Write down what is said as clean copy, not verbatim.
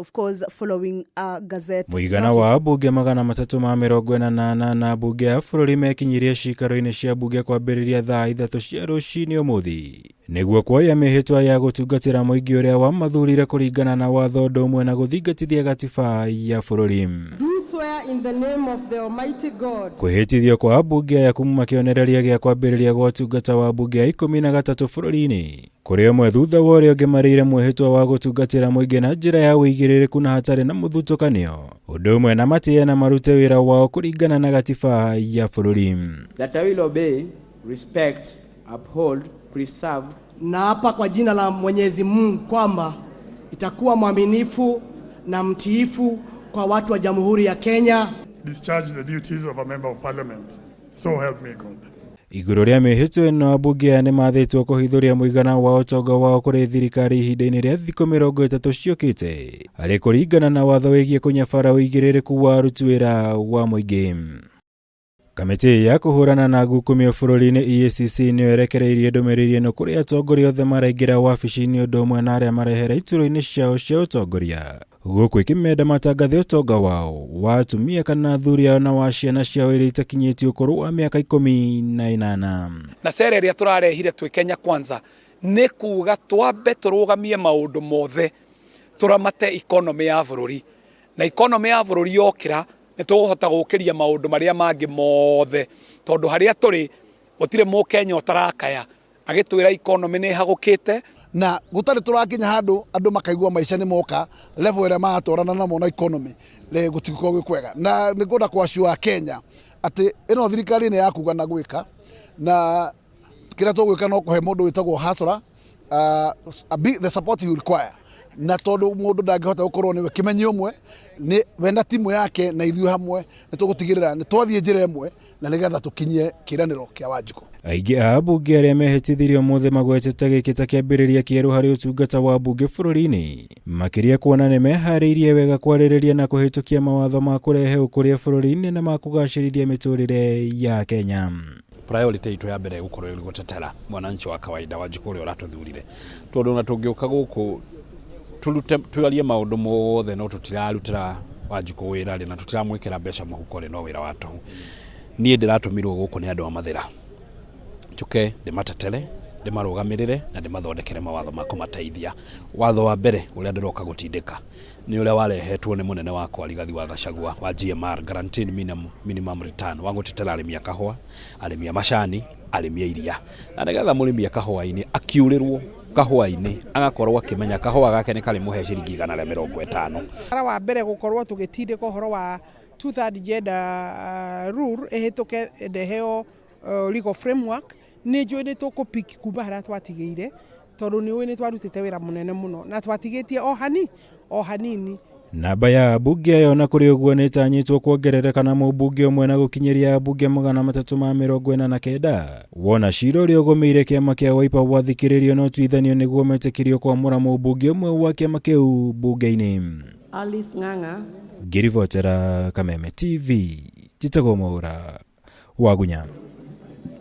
of course, following a gazette. Muigana wa Ambunge magana matatu ma mirongo anana na Ambunge a bururi mekinyirie giikaro-ini cia Ambunge kwambiriria thaa ithatu cia ruciini umuthi. Niguo kuoya mihitwa ya gutungatira muingi uria wamathurire kuringana na watho ndomwe na guthingatithia gatiba ya bururi. In the name of the Almighty God. Kwihitithio kwa Ambunge ya kuma kionereria gia kwambiriria gwa utungata wa Ambunge ya ikumi na gatatu bururi-ini. Kuri omwe thutha wa uria ungimarire mwihitwa wa gutungatira muingi na njira ya uigiririku na hatari na muthutukanio. Undu umwe na matie na marute wira wao kuringana na gatiba ya bururi. That I will obey, respect, uphold, preserve. Na hapa kwa jina la Mwenyezi Mungu kwamba itakuwa mwaminifu na mtiifu kwa watu wa Jamhuri ya Kenya. Discharge the duties of a member of parliament. So help me God. Iguru ria mihitwa ino Ambunge ni mathitwo kuhithuria muigana wa utonga wao kuri thirikari ihinda-ini ria thikũ 30 ciukite ari kuringana na watho wigie kunyabara uigiririku wa aruti wira wa muingi. Kamiti ya kuhurana na gukumio bururi-ini EACC ni yerekereirie ndumiriri ino kuri atongoria othe maraingira wabici-ini undu umwe na aria marehera ituro-ini ciao cia utongoria guku ikimenda matangathe utonga wao wa atumia kana athuri ao na wa ciana ciao iria itakinyĩtie ũkũrũ wa mĩaka 18. Na cera iria turarehire twi Kenya Kwanza ni kuga twambe turugamie maundu mothe turamate economy ya bururi, na economy ya bururi yokira ni tuguhota gukiria maundu maria mangi mothe tondu haria turi gutire mu Kenya utarakaya agitwira economy ni hagukite na gutari turakinya handu andu makaigua maisha ni moka level ira matorana namo na economy le gutiko gwikwega na nigunda kwa shua Kenya ati ino thirikari ni yakuga na gwika na kira tugwika no kuhe mundu witagwo hasora the support you require na tondu mundu ndangihota gukorwo niwe kimenyi umwe ni wenda timu yake na ithuĩ hamwe ni tugutigirira ni twathie njira imwe na nigetha tukinyie kiraniro kia Wanjiko. Aingi a Ambunge aria mehitithirio mothe magwetite giki ta kiambiriria kieru hari utungata wa Ambunge bururi-ini makiria kuona ni mehariirie wega kwaririria na kuhitukia mawatho ma kurehe ukuria bururi-ini na ma kugacirithia miturire ya Kenya. Priority itu ya mbere gukorwo iri gutetera mwananchi wa kawaida Wanjiko uria uratuthurire tondu na tungiuka guku tuarie maundu mothe no tutirarutira Wanjiko wira na tutiramwikira mbeca muhuko no wira watu nie ndiratumirwo guku ni andu a mathira njuke ndimatetele ndimarugamirire na ndimathondekere mawatho ma kumateithia. Watho wa mbere uria ndiroka gutindika ni uria warehetwo ni munene wakwa Rigathi wa Gachagua wa GMR, guaranteed minimum return wa gutetela arimi a kahua, arimi a macani, arimi a iria, na nigetha murimi a kahua-ini akiurirwo kahua-ini agakorwo akimenya kahua gake ni kari muhe ciringi 150. Ara wa mbere gukorwo tugitindika uhoro wa 2/3 gender rule ehituke ndeheo legal framework ni njui ni tukupiki kuma haria twatigeire tondu ni ni twarutite wira munene muno na twatigitie o hanini. Namba ya Ambunge yona kuri uguo ni tanyitwo kuongerereka na mũmbunge umwe na gukinyiria Ambunge magana matatu ma mirongo ina na kenda. Wona cira uria ugomeire kiama kia Wiper wathikiririo no tuithanio niguo metikirio kwamũra mũmbunge umwe wa kiama kiu bunge-ini. Alice Ng'ang'a, Ngirivotera Kameme TV, Jitagwo Mwaura, Wagunya.